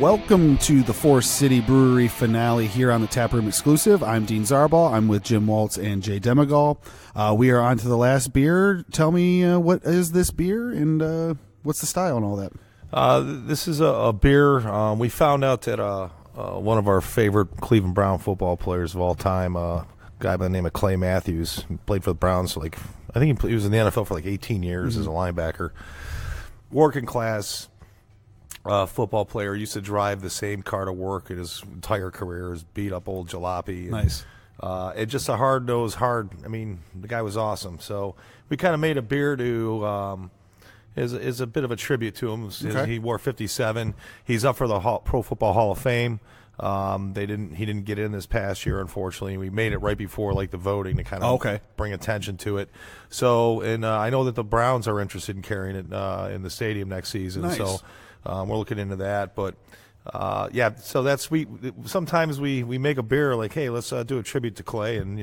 Welcome to the Forest City Brewery finale here on the Taproom Exclusive. I'm Dean Zarbal. I'm with Jim Waltz and Jay Demagall. We are on to the last beer. Tell me, what is this beer and what's the style and all that? This is a beer we found out that one of our favorite Cleveland Brown football players of all time, a guy by the name of Clay Matthews, played for the Browns for I think he was in the NFL for 18 years as a linebacker. Working class football player, used to drive the same car to work in his entire career, his beat up old jalopy. Nice. It's just a hard-nosed, the guy was awesome. So we kind of made a beer to is a bit of a tribute to him. Okay. He wore 57. He's up for the Pro Football Hall of Fame. He didn't get in this past year, unfortunately. We made it right before the voting to kind of bring attention to it. So, and I know that the Browns are interested in carrying it in the stadium next season. Nice. So we're looking into that. But so that's sometimes we make a beer hey, let's do a tribute to Clay, and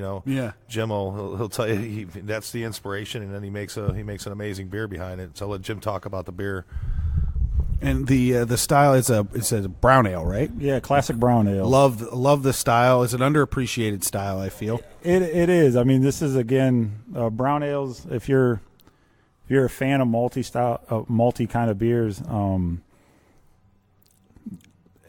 Jim he'll tell you that's the inspiration, and then he makes an amazing beer behind it. So I'll let Jim talk about the beer. And the style it's a brown ale, right? Yeah, classic brown ale. Love the style. It's an underappreciated style, I feel. It is. I mean, this is again brown ales. If you're a fan of malty kind of beers,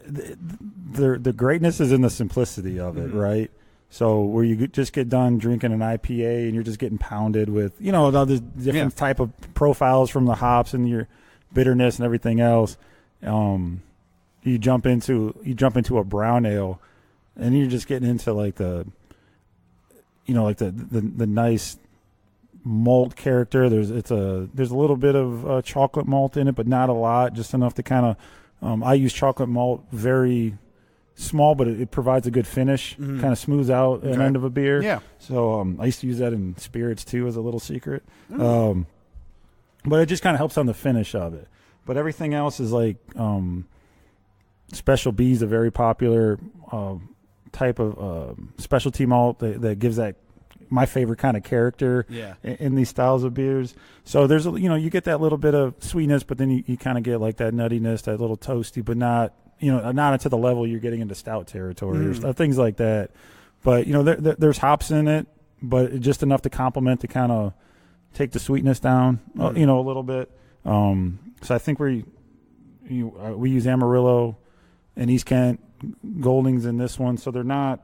the greatness is in the simplicity of it, right? So where you just get done drinking an IPA and you're just getting pounded with all the different type of profiles from the hops and your bitterness and everything else, you jump into a brown ale, and you're just getting into the nice malt character. There's a little bit of chocolate malt in it, but not a lot, just enough to kind of. I use chocolate malt very small, but it provides a good finish. Kind of smooths out an end of a beer. Yeah. So I used to use that in spirits too as a little secret. But it just kind of helps on the finish of it. But everything else is Special B is a very popular type of specialty malt that gives that my favorite kind of character in these styles of beers. So there's you get that little bit of sweetness, but then you kind of get that nuttiness, that little toasty, but not into the level you're getting into stout territory or things like that. But there's hops in it, but just enough to complement to kind of take the sweetness down, a little bit. So I think we use Amarillo and East Kent Goldings in this one, so they're not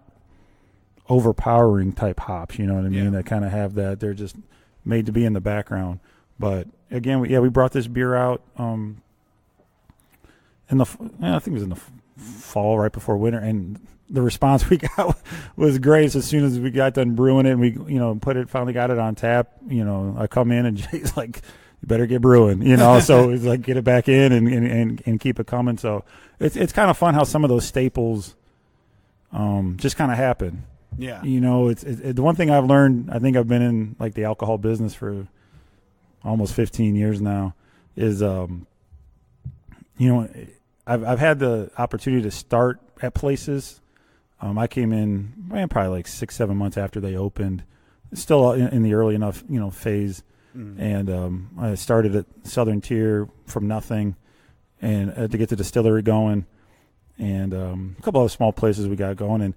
overpowering type hops. You know what I mean? That kind of have that. They're just made to be in the background. But again, we brought this beer out I think it was in the fall, right before winter, and the response we got was great. So as soon as we got done brewing it, and we finally got it on tap. I come in and Jay's like, "You better get brewing," So it's get it back in and keep it coming. So it's kind of fun how some of those staples just kind of happen. Yeah. It's the one thing I've learned. I think I've been in the alcohol business for almost 15 years now. Is I've had the opportunity to start at places. I came in probably 6-7 months after they opened, still in the early enough phase, and I started at Southern Tier from nothing, and to get the distillery going, and a couple of small places we got going. And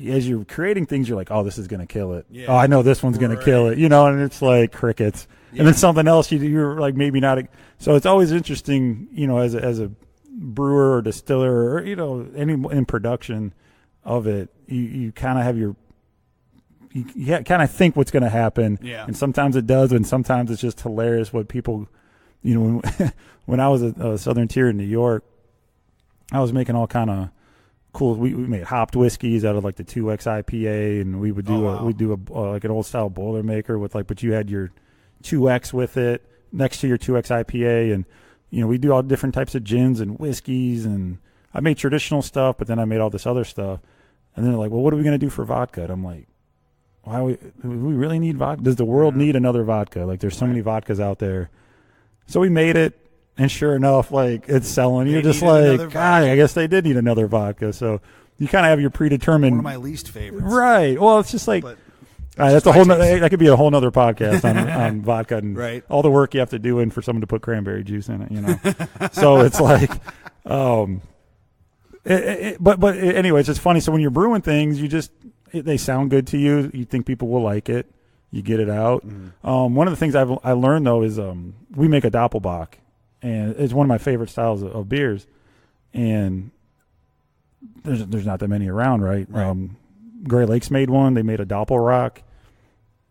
as you're creating things, you're like, oh, this is going to kill it. Yeah. Oh, I know this one's going to kill it. And it's like crickets. Yeah. And then something else you're maybe not. So it's always interesting, as a brewer or distiller or any in production of it, you kind of have you kind of think what's going to happen. Yeah. And sometimes it does, and sometimes it's just hilarious what people, when I was at Southern Tier in New York, I was making all kind of cool. We made hopped whiskeys out of the 2X IPA, and we would do an old style Boilermaker with but you had your 2X with it next to your 2X IPA, and we do all different types of gins and whiskeys, and I made traditional stuff, but then I made all this other stuff. And then they're like, well, what are we going to do for vodka? And I'm like, do we really need vodka? Does the world need another vodka? There's so many vodkas out there. So we made it, and sure enough, it's selling. You're just God, I guess they did need another vodka. So you kind of have your predetermined. One of my least favorites. Right. Well, it's just that's a whole. That could be a whole nother podcast on vodka and all the work you have to do for someone to put cranberry juice in it. So it's But anyways, it's funny. So when you're brewing things, they sound good to you. You think people will like it. You get it out. One of the things I learned though is we make a Doppelbock, and it's one of my favorite styles of beers. And there's not that many around, right? Gray Lakes made one. They made a Doppelrock.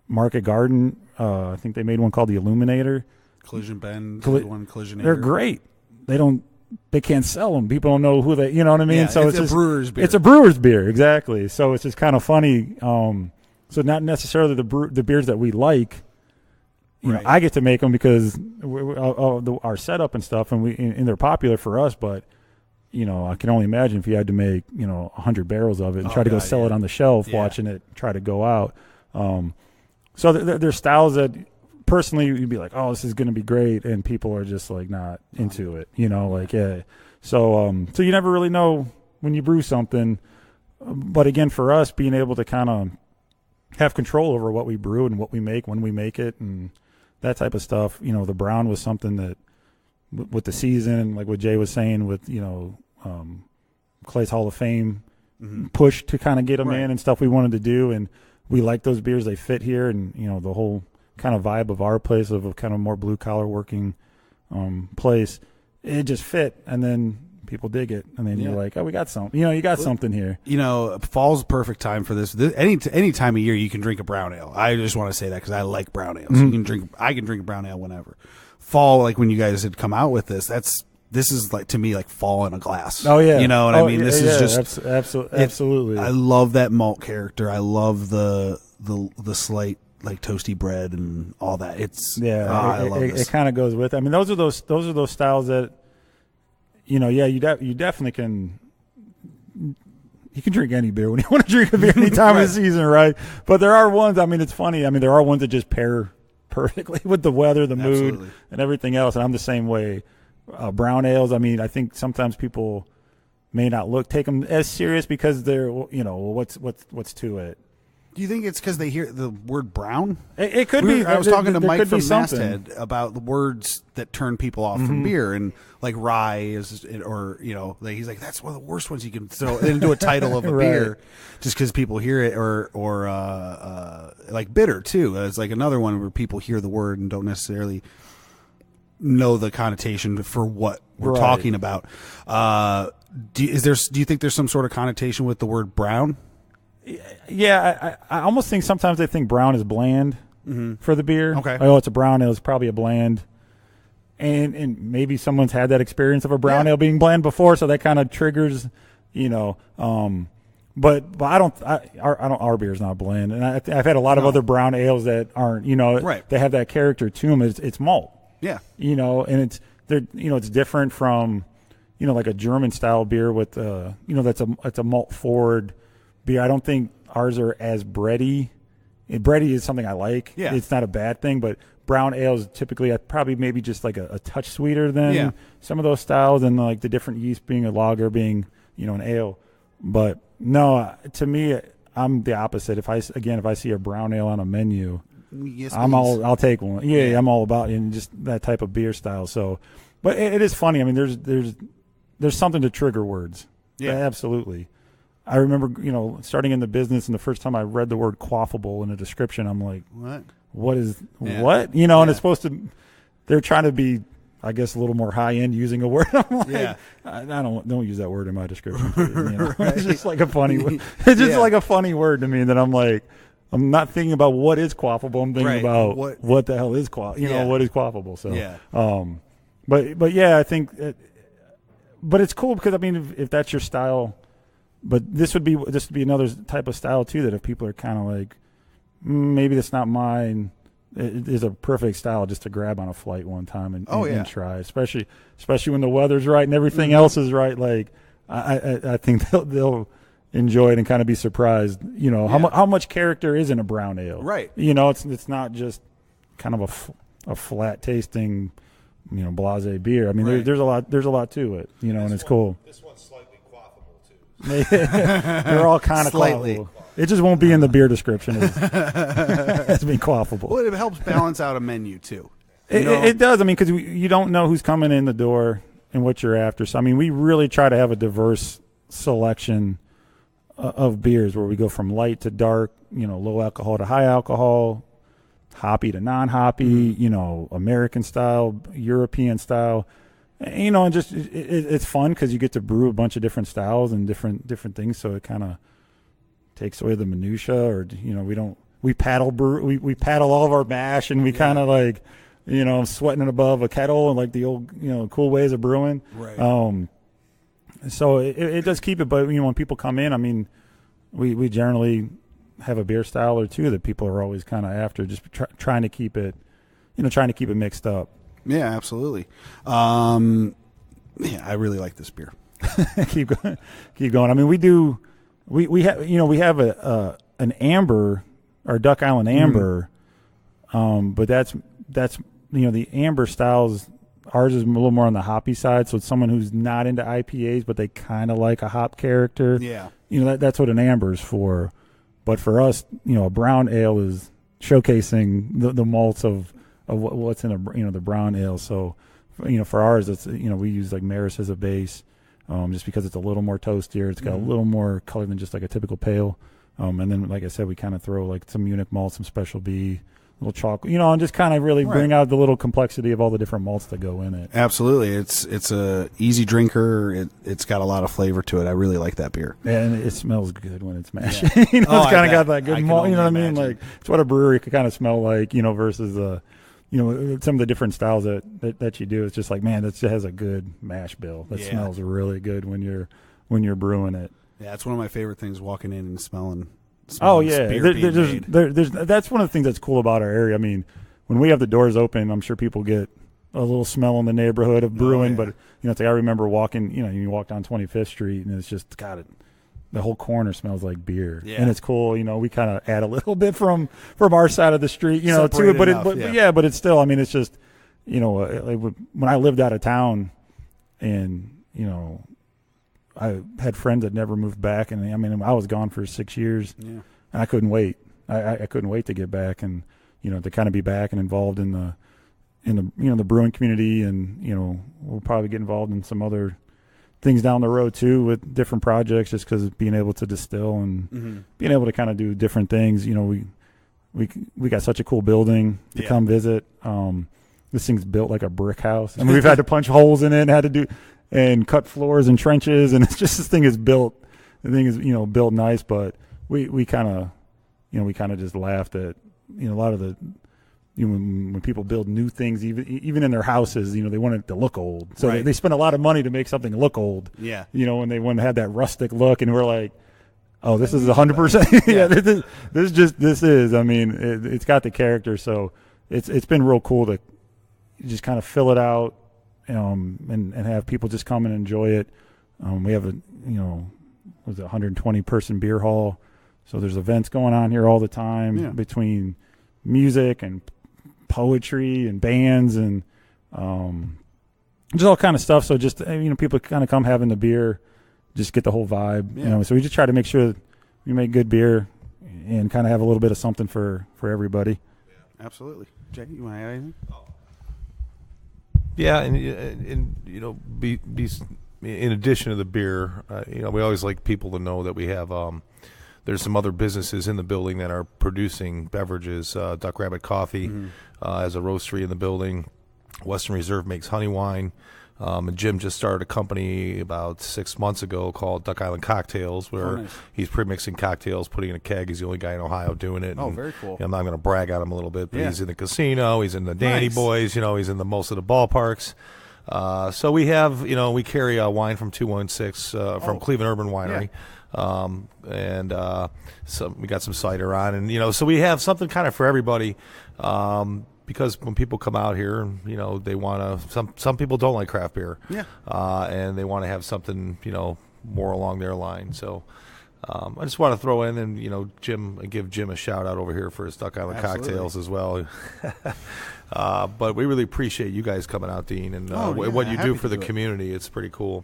Market Garden, I think they made one called the Illuminator. Collision Bend, Collisionator. They're great. They can't sell them. People don't know who they, you know what I mean? Yeah, so it's a brewer's beer. It's a brewer's beer, exactly. So it's just kind of funny. So not necessarily the beers that we like. You know, I get to make them because our setup and stuff, and they're popular for us. But you know, I can only imagine if you had to make 100 barrels of it and try to go sell it on the shelf, watching it try to go out. So there's styles that personally you'd be like, oh, this is going to be great, and people are just like not into it. So you never really know when you brew something. But again, for us, being able to kind of have control over what we brew and what we make when we make it and that type of stuff. The brown was something that with the season, like what Jay was saying with, Clay's Hall of Fame push to kind of get them in and stuff we wanted to do. And we like those beers. They fit here. And, the whole kind of vibe of our place of a kind of more blue collar working place, it just fit. And then people dig it, and then you're like, "Oh, we got something." You got something here. Fall's the perfect time for this. Any time of year you can drink a brown ale. I just want to say that because I like brown ales. I can drink a brown ale whenever. Fall, like when you guys had come out with this, this is like to me like fall in a glass. Oh yeah, you know what I mean. This is just absolutely. I love that malt character. I love the slight like toasty bread and all that. I love this. It kind of goes with. I mean, those are those styles that. You definitely can. You can drink any beer when you want to drink a beer any time of the season, right? But there are ones. I mean, it's funny. I mean, there are ones that just pair perfectly with the weather, the mood, and everything else. And I'm the same way. Brown ales. I mean, I think sometimes people may not take them as serious because they're, what's to it. Do you think it's because they hear the word brown? It could be. I was talking to Mike from Masthead about the words that turn people off from beer, and like rye is, or he's like, that's one of the worst ones you can throw into a title of a beer, just because people hear it, or like bitter too. It's like another one where people hear the word and don't necessarily know the connotation for what we're talking about. Do you think there's some sort of connotation with the word brown? Yeah, I almost think sometimes they think brown is bland for the beer. Okay. Oh, it's a brown ale. It's probably a bland. And maybe someone's had that experience of a brown ale being bland before, so that kind of triggers, But I don't. Our beer's not bland, and I've had a lot of other brown ales that aren't. They have that character to them. It's malt. Yeah. And it's different from, like a German style beer with that's a malt forward beer. I don't think ours are as bready. Bready is something I like. Yeah. It's not a bad thing, but brown ales typically probably maybe just like a touch sweeter than some of those styles, and like the different yeast being a lager, being an ale. But no, to me, I'm the opposite. If I see a brown ale on a menu, I'll take one. Yeah, I'm all about just that type of beer style. So, but it is funny. I mean, there's something to trigger words. Yeah, absolutely. I remember, starting in the business, and the first time I read the word quaffable in a description, I'm like, what is what? And it's supposed to. They're trying to be, I guess, a little more high end using a word. I'm like, I don't use that word in my description. It's just like a funny. It's just like a funny word to me that I'm like, I'm not thinking about what is quaffable. I'm thinking about what the hell is what is quaffable. So, but yeah, I think, but it's cool because I mean, if that's your style. But this would be another type of style too, that if people are kind of like, maybe that's not mine, it is a perfect style just to grab on a flight one time and try, especially when the weather's right and everything else is right. Like I think they'll enjoy it and kind of be surprised. How much character is in a brown ale, right? It's not just kind of a flat tasting, blasé beer. I mean, there's a lot to it, and it's cool. This one's slightly quaffable too. They're all kind of quaffable. It just won't be in the beer description as being quaffable. Well, it helps balance out a menu too. It does. I mean, because you don't know who's coming in the door and what you're after. So, I mean, we really try to have a diverse selection of beers where we go from light to dark, low alcohol to high alcohol, hoppy to non-hoppy, American style, European style, and just it's fun because you get to brew a bunch of different styles and different things. So it kind of takes away the minutia, or we paddle all of our mash, and we kind of like sweating it above a kettle and like the old cool ways of brewing. Right. So it does keep it, but when people come in, I mean, we generally have a beer style or two that people are always kind of after, just trying to keep it, mixed up. Yeah, absolutely. I really like this beer. keep going. I mean, we have an amber, or Duck Island Amber, but that's the amber styles. Ours is a little more on the hoppy side, so it's someone who's not into IPAs, but they kind of like a hop character. Yeah. That's what an amber is for. But for us, a brown ale is showcasing the malts of what's in the brown ale. So, for ours, it's we use like Maris as a base, just because it's a little more toastier. It's got a little more color than just like a typical pale. And then, like I said, we kind of throw like some Munich malt, some Special B, little chocolate, and just kind of really bring out the little complexity of all the different malts that go in it. Absolutely. It's a easy drinker. It's got a lot of flavor to it. I really like that beer. And it smells good when it's mashed. Yeah. It's kind of got that good malt, you what I mean? Like, it's what a brewery could kind of smell like, versus some of the different styles that you do. It's just like, man, that has a good mash bill. That smells really good when you're brewing it. Yeah, it's one of my favorite things, walking in and smelling. Oh yeah, there's that's one of the things that's cool about our area. I mean, when we have the doors open, I'm sure people get a little smell in the neighborhood of brewing. But it's like I remember walking. You walk down 25th Street and it's just got it. The whole corner smells like beer, and it's cool. We kind of add a little bit from our side of the street, to it. But it's still. I mean, it's just like when I lived out of town, and I had friends that never moved back, and I mean, I was gone for 6 years, and I couldn't wait. I couldn't wait to get back, and to kind of be back and involved in the brewing community, and we'll probably get involved in some other things down the road too with different projects, just because being able to distill and being able to kind of do different things. We got such a cool building to come visit. This thing's built like a brick house. I mean, we've had to punch holes in it and had to do. And cut floors and trenches, and it's just this thing is built. The thing is, built nice, but we kind of just laughed at a lot of the when people build new things, even in their houses, they want it to look old, so they spend a lot of money to make something look old. Yeah, when they want to have that rustic look, and we're like, oh, this is 100%. Yeah, this is. I mean, it's got the character, so it's been real cool to just kind of fill it out. And have people just come and enjoy it. We have a 120 person beer hall, so there's events going on here all the time between music and poetry and bands and just all kind of stuff. So just people kind of come having the beer, just get the whole vibe. So we just try to make sure that we make good beer and kind of have a little bit of something for everybody. Absolutely. Jackie, you want to add anything? Yeah, and be in addition to the beer, we always like people to know that we have there's some other businesses in the building that are producing beverages. Duck Rabbit Coffee has a roastery in the building. Western Reserve makes honey wine. And Jim just started a company about 6 months ago called Duck Island Cocktails, where he's pre-mixing cocktails, putting in a keg. He's the only guy in Ohio doing it. Oh, and, very cool. I'm not going to brag on him a little bit, but he's in the most he's in the Dandy Boys, he's in the most of the ballparks. So we have, we carry wine from 216 from Cleveland Urban Winery. So we got some cider on, and so we have something kind of for everybody. Because when people come out here, they want to. Some people don't like craft beer, and they want to have something, more along their line. So I just want to throw in, and give Jim a shout out over here for his Duck Island Cocktails as well. But we really appreciate you guys coming out, Dean, and what you do for the community. It's pretty cool.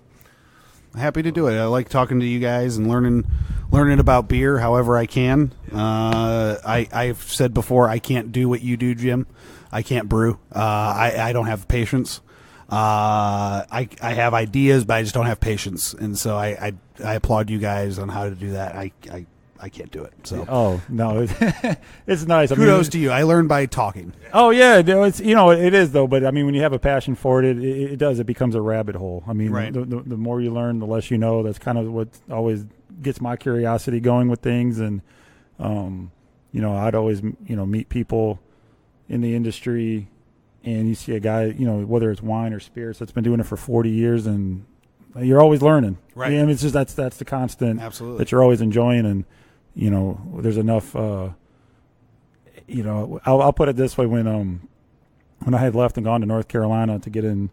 Happy to do it. I like talking to you guys and learning about beer however I can. I've said before, I can't do what you do, Jim. I can't brew. I don't have patience. I have ideas, but I just don't have patience, and so I applaud you guys on how to do that. I can't do it. So oh no, it's nice. Kudos to you. I learned by talking. Oh yeah, it's it is though. But I mean, when you have a passion for it, it becomes a rabbit hole. I mean, right. the more you learn, the less you know. That's kind of what always gets my curiosity going with things. And I'd always meet people in the industry, and you see a guy, whether it's wine or spirits, that's been doing it for 40 years, and you're always learning. Right. Yeah, I mean, it's just that's the constant. Absolutely. That you're always enjoying, and there's enough. I'll put it this way: when I had left and gone to North Carolina to get in,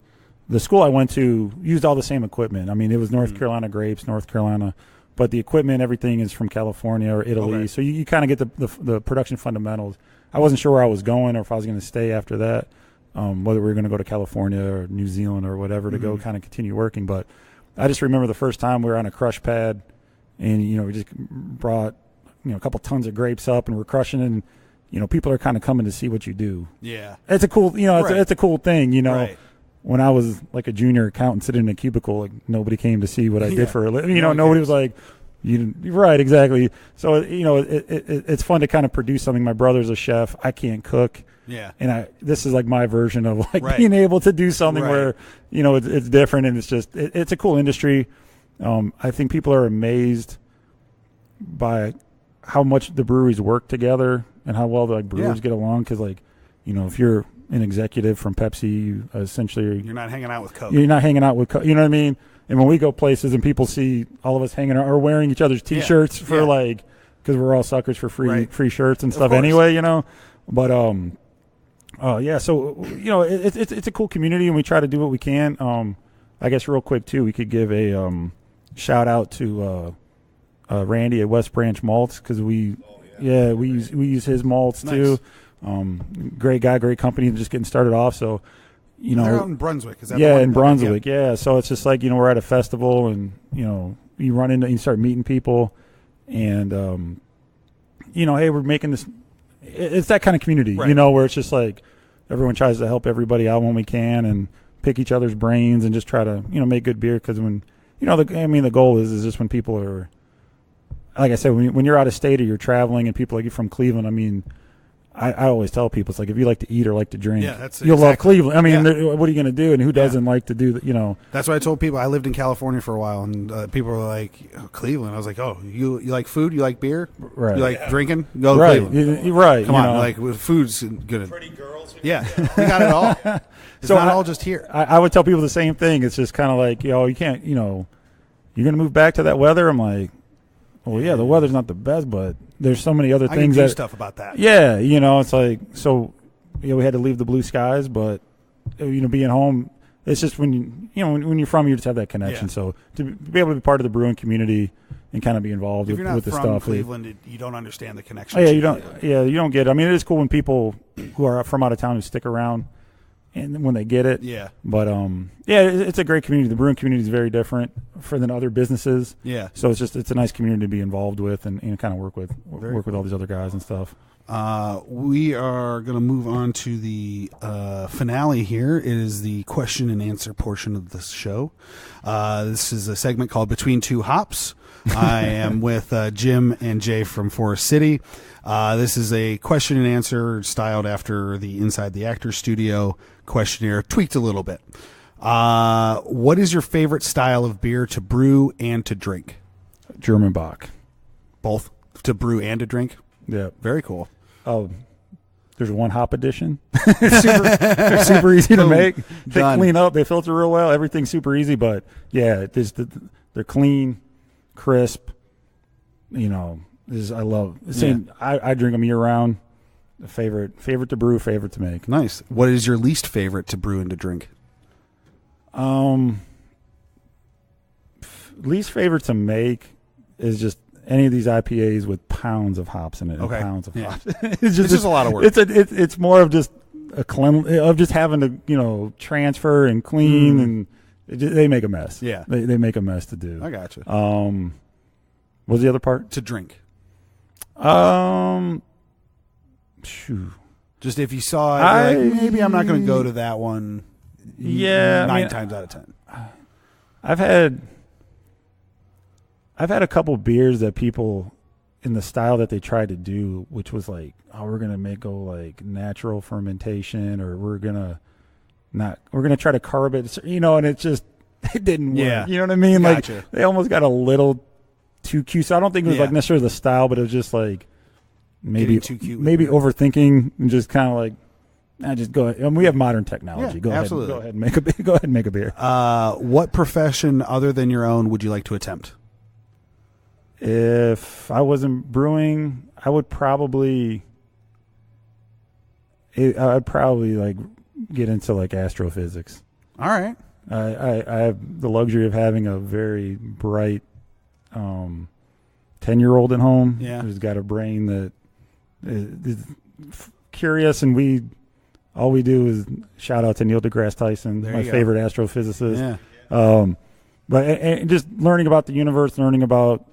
the school I went to used all the same equipment. I mean, it was North Carolina grapes, North Carolina, but the equipment, everything is from California or Italy. Okay. So you kind of get the production fundamentals. I wasn't sure where I was going or if I was going to stay after that, whether we were going to go to California or New Zealand or whatever to go kind of continue working. But I just remember the first time we were on a crush pad, and we just brought a couple tons of grapes up, and we're crushing it, and people are kind of coming to see what you do. Yeah, it's a cool it's a cool thing. Right. When I was like a junior accountant sitting in a cubicle, like nobody came to see what I did for a living. Nobody was like, right, exactly. So it's fun to kind of produce something. My brother's a chef. I can't cook. Yeah, and this is like my version of being able to do something where it's different, and it's just it's a cool industry. I think people are amazed by how much the breweries work together and how well the brewers get along. Because if you're an executive from Pepsi, essentially you're not hanging out with Coke. You're not hanging out with Coke. You know what I mean? And when we go places and people see all of us hanging out or wearing each other's T-shirts for because we're all suckers for free shirts and stuff anyway, But so it's a cool community, and we try to do what we can. I guess real quick too, we could give a shout out to Randy at West Branch Malts, because we use his malts too. Great guy, great company, just getting started off. So they're out in Brunswick. Is that in Brunswick? Yeah. So it's just like we're at a festival, and you run into, you start meeting people, and hey, we're making this. It's that kind of community, where it's just like everyone tries to help everybody out when we can, and pick each other's brains, and just try to make good beer. Because when the goal is just when people are, like I said, when you're out of state or you're traveling, and people like you from Cleveland, I mean, I always tell people, it's like, if you like to eat or like to drink, you'll love Cleveland. I mean, what are you going to do? And who doesn't like to do that? That's what I told people. I lived in California for a while, and people were like, Cleveland. I was like, oh, you like food? You like beer? Right. You like drinking? Go to Cleveland. You're right. Come on. Like, food's good. Pretty girls. Yeah. We got it all. It's not all just here. I would tell people the same thing. It's just kind of like, you can't, you're going to move back to that weather? I'm like, well, yeah, the weather's not the best, but there's so many other things I can do stuff about that. Yeah, it's like, so we had to leave the blue skies, but being home, it's just when you're from, you just have that connection. Yeah. So to be able to be part of the brewing community and kind of be involved with the stuff. If you're not from Cleveland, you don't understand the connection. Oh, yeah, you don't get it. I mean, it is cool when people who are from out of town who stick around, and when they get it. Yeah. But it's a great community. The brewing community is very different than other businesses. Yeah. So it's a nice community to be involved with, and kind of work with all these other guys and stuff. We are going to move on to the finale here. It is the question and answer portion of the show. This is a segment called Between Two Hops. I am with Jim and Jay from Forest City. This is a question and answer styled after the Inside the Actor Studio questionnaire, tweaked a little bit. What is your favorite style of beer to brew and to drink? German Bock. Both? To brew and to drink? Yeah. Very cool. Oh, there's one hop edition. They're super easy to make. They clean up. They filter real well. Everything's super easy, but yeah, they're clean, crisp. I love. I drink them year round. Favorite to brew, favorite to make. Nice. What is your least favorite to brew and to drink? Least favorite to make is just any of these IPAs with pounds of hops in it. Okay. Pounds of hops. It's just a lot of work. It's more of just of just having to transfer and clean, and they make a mess. Yeah. They make a mess to do. I got you. What was the other part? To drink. Shoo. Just if you saw it, you're like, maybe I'm not going to go to that one. Yeah, nine times out of 10. I've had a couple beers that people in the style that they tried to do, which was like, oh, we're gonna go like natural fermentation, or we're gonna try to carb it, and it just it didn't work. Yeah. You know what I mean? Gotcha. Like they almost got a little too cute. So I don't think it was like necessarily the style, but it was just like maybe too cute, maybe overthinking and just kind of like. Just go ahead. We have modern technology. Yeah, absolutely. Go ahead and make a beer. Go ahead and make a beer. What profession other than your own would you like to attempt? If I wasn't brewing, I'd probably like get into like astrophysics. All right. I have the luxury of having a very bright 10-year-old at home who's got a brain that is curious, and all we do is shout out to Neil deGrasse Tyson, my favorite astrophysicist. Yeah. But and just learning about the universe, learning about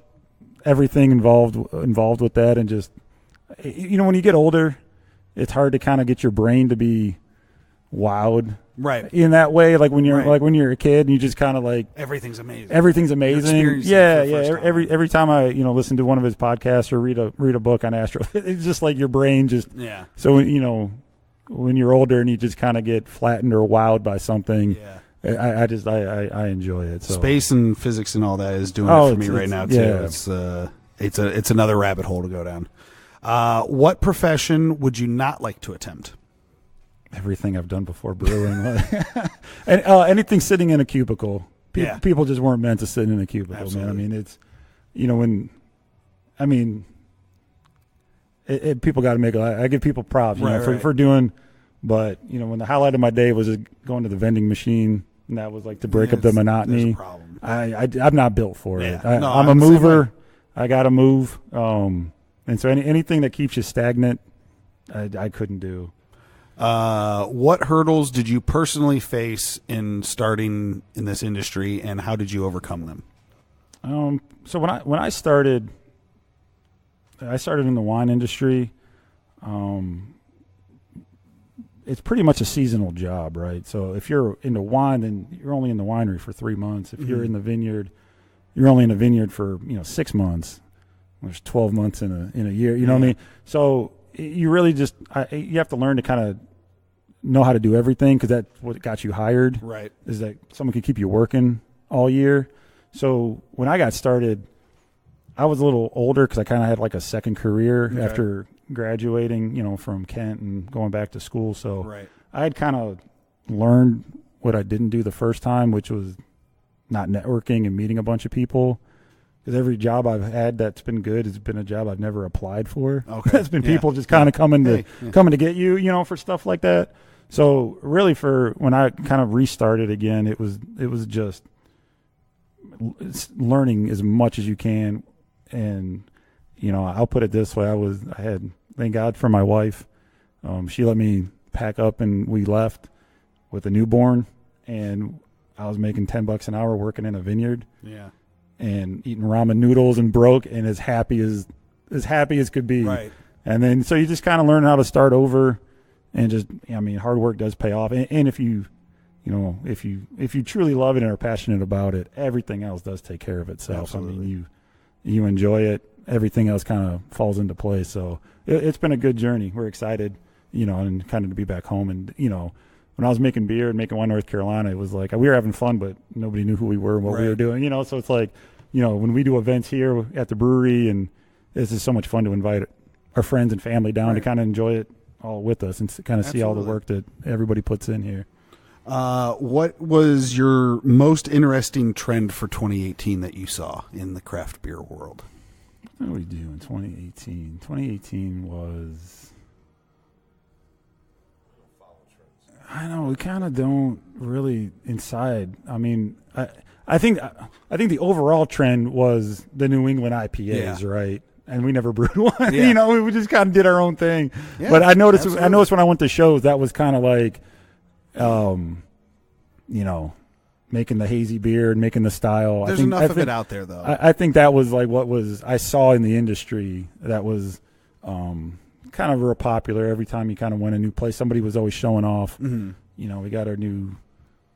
everything involved with that, and just when you get older, it's hard to kind of get your brain to be wowed, right? In that way, like when you're a kid and you just kind of like everything's amazing. Yeah. Every time I listen to one of his podcasts or read a book on astro, it's just like your brain just So when you're older and you just kind of get flattened or wowed by something. Yeah. I enjoy it. So. Space and physics and all that is doing it for me right now too. Yeah. It's another rabbit hole to go down. What profession would you not like to attempt? Everything I've done before brewing, and anything sitting in a cubicle. People just weren't meant to sit in a cubicle, Absolutely. man. I mean, people got to make. I give people props, for doing. But when the highlight of my day was just going to the vending machine, and that was like to break up the monotony. I'm not built for it. I'm a mover. I got to move. And so anything that keeps you stagnant, I couldn't do. What hurdles did you personally face in starting in this industry, and how did you overcome them? So when I started in the wine industry. It's pretty much a seasonal job, right? So if you're into wine, then you're only in the winery for 3 months. If you're in the vineyard, you're only in the vineyard for 6 months. There's 12 months in a year. You know what I mean? So you really just you have to learn to kind of know how to do everything, because that's what got you hired. Right. Is that someone can keep you working all year. So when I got started, I was a little older because I kind of had like a second career after graduating, from Kent and going back to school. So I had kind of learned what I didn't do the first time, which was not networking and meeting a bunch of people. Because every job I've had that's been good has been a job I've never applied for. Okay. It's been people just kind of coming to get you, for stuff like that. So really, for when I kind of restarted again, it was just learning as much as you can. And I'll put it this way: I had, thank God for my wife. She let me pack up, and we left with a newborn, and I was making $10 an hour working in a vineyard. Yeah. And eating ramen noodles and broke, and as happy as could be. Right. And then so you just kind of learn how to start over, and just hard work does pay off. And if you truly love it and are passionate about it, everything else does take care of itself. Absolutely. You enjoy it, everything else kind of falls into place. So it's been a good journey. We're excited, and kind of to be back home. And when I was making beer and making wine in North Carolina, it was like we were having fun, but nobody knew who we were and what we were doing. So it's like, when we do events here at the brewery, and it's just so much fun to invite our friends and family down to kind of enjoy it all with us and kind of see all the work that everybody puts in here. What was your most interesting trend for 2018 that you saw in the craft beer world? What did we do in 2018? 2018 was... I know, we kind of don't really inside. I think the overall trend was the New England IPAs, right? And we never brewed one. Yeah. We just kind of did our own thing. Yeah, but I noticed when I went to shows, that was kind of like, making the hazy beer and making the style. There's enough of it out there, though. I think that was like what I saw in the industry that was kind of real popular. Every time you kind of went a new place, somebody was always showing off. Mm-hmm. We got our new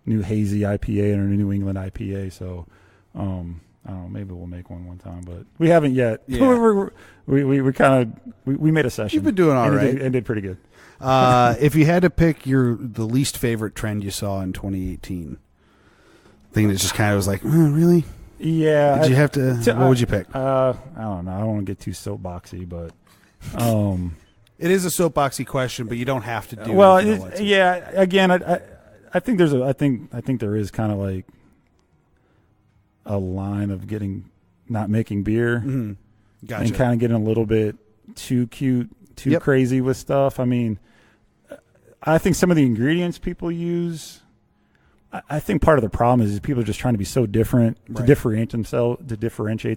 new hazy IPA and a New England IPA. So, I don't know, maybe we'll make one time, but we haven't yet. Yeah. we kind of we made a session. You've been doing all right. And did pretty good. If you had to pick the least favorite trend you saw in 2018, thing that just kind of was like, really? Yeah. Did you have to? What would you pick? I don't know. I don't want to get too soapboxy, but it is a soapboxy question, but you don't have to do. Well, it. Yeah. Again, I think there's I think there is kind of like a line of not making beer, Gotcha. and kind of getting a little bit too cute, too crazy with stuff. I mean, I think some of the ingredients people use. I think part of the problem is people are just trying to be so different to differentiate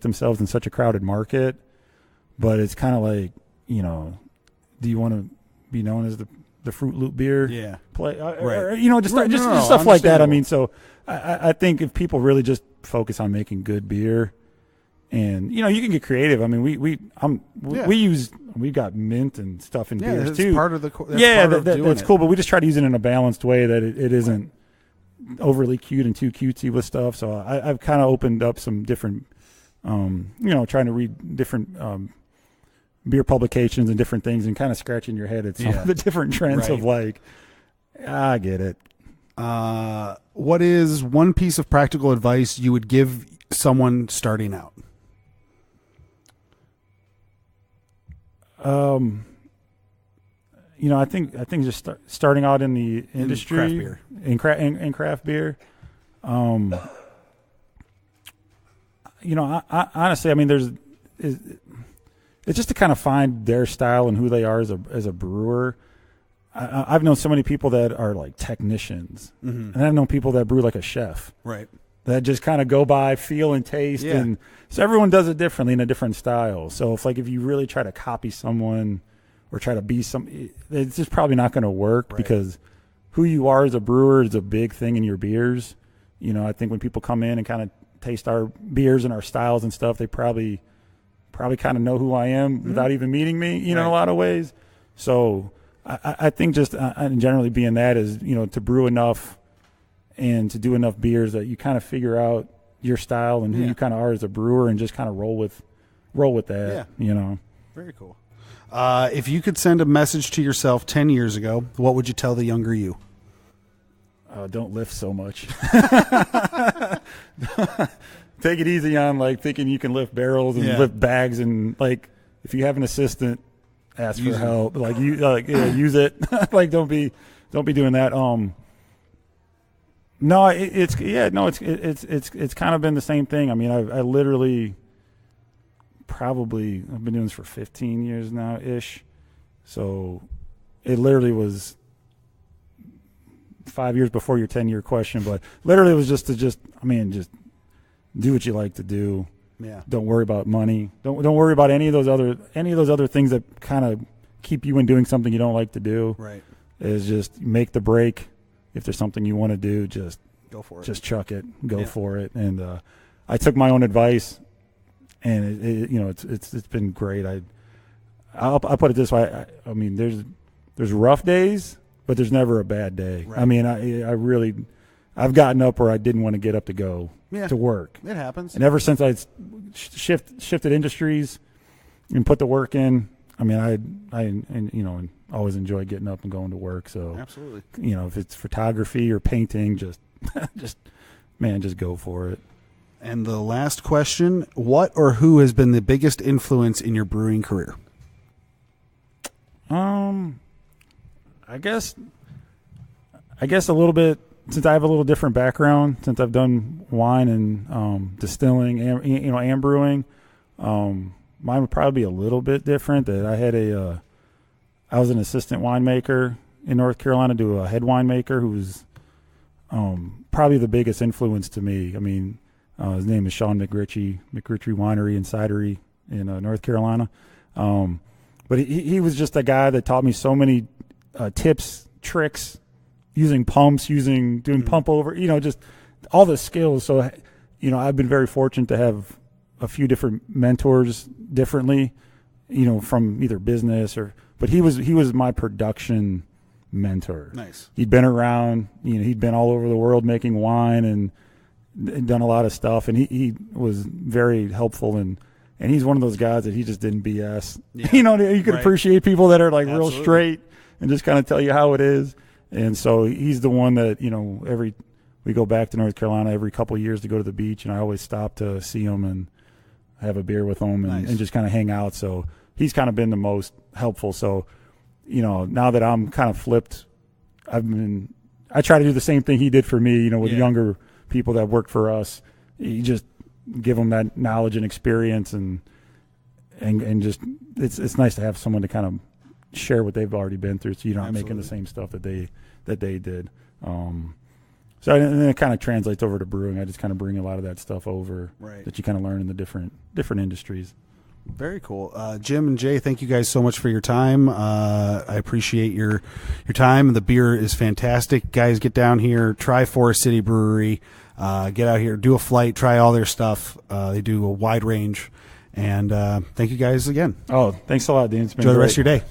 themselves in such a crowded market. But it's kind of like, do you want to be known as the Fruit Loop beer? Yeah. Or, just stuff like that. I mean, so I think if people really just focus on making good beer, and you can get creative. I mean, we've got mint and stuff in beers too. Part of that's cool. But we just try to use it in a balanced way that it isn't overly cute and too cutesy with stuff. So I've kind of opened up some different, trying to read different beer publications and different things, and kind of scratching your head at some of the different trends of like, I get it. What is one piece of practical advice you would give someone starting out? I think just starting out in the industry, in craft beer. I honestly, I mean, it's just to kind of find their style and who they are as a brewer. I've known so many people that are like technicians, and I've known people that brew like a chef, right? That just kind of go by, feel and taste, and so everyone does it differently in a different style. So if you really try to copy someone or try to be it's just probably not going to work, because who you are as a brewer is a big thing in your beers. I think when people come in and kind of taste our beers and our styles and stuff, they probably kind of know who I am without even meeting me, in a lot of ways. So I think just generally being that is, to brew enough and to do enough beers that you kind of figure out your style and who you kind of are as a brewer, and just kind of roll with that. Very cool. If you could send a message to yourself 10 years ago, what would you tell the younger you? Don't lift so much. Take it easy on like thinking you can lift barrels and lift bags, and like if you have an assistant, ask for help. Like use it. Like don't be doing that. It's kind of been the same thing. I mean, I literally I've been doing this for 15 years now ish. So it literally was 5 years before your 10-year question, but literally it was just do what you like to do. Yeah. Don't worry about money. Don't worry about any of those other things that kind of keep you in doing something you don't like to do. Right. Is just make the break. If there's something you want to do, just go for it. Just chuck it. Go for it. And I took my own advice, and it's been great. I'll put it this way. I mean, there's rough days, but there's never a bad day. Right. I mean, I've gotten up where I didn't want to get up to go to work. It happens. And ever since I shifted industries and put the work in, I mean, I always enjoy getting up and going to work. So absolutely, if it's photography or painting, just go for it. And the last question: what or who has been the biggest influence in your brewing career? I guess a little bit, since I have a little different background, since I've done wine and distilling and brewing. Mine would probably be a little bit different. That I was an assistant winemaker in North Carolina to a head winemaker who was probably the biggest influence to me. I mean, his name is Sean McRitchie Winery and Cidery in North Carolina. But he was just a guy that taught me so many tips, tricks, using pumps, doing pump over, just all the skills. So, I've been very fortunate to have a few different mentors differently, from either business but he was my production mentor. Nice. He'd been around, he'd been all over the world making wine and done a lot of stuff, and he was very helpful, and he's one of those guys that he just didn't BS. Yeah. You can appreciate people that are like Absolutely. real straight and just kind of tell you how it is. And so he's the one that, we go back to North Carolina every couple of years to go to the beach, and I always stop to see him and have a beer with him and just kind of hang out. So he's kind of been the most helpful. So, now that I'm kind of flipped, I try to do the same thing he did for me, with younger people that work for us. You just give them that knowledge and experience and just it's nice to have someone to kind of share what they've already been through, so you're not making the same stuff that they did. So and then it kind of translates over to brewing. I just kind of bring a lot of that stuff over that you kind of learn in the different industries. Very cool. Jim and Jay, thank you guys so much for your time. I appreciate your time. The beer is fantastic. Guys, get down here, try Forest City Brewery, get out here, do a flight, try all their stuff. They do a wide range. And thank you guys again. Oh, thanks a lot, Dean. It's been Enjoy the great. rest of your day.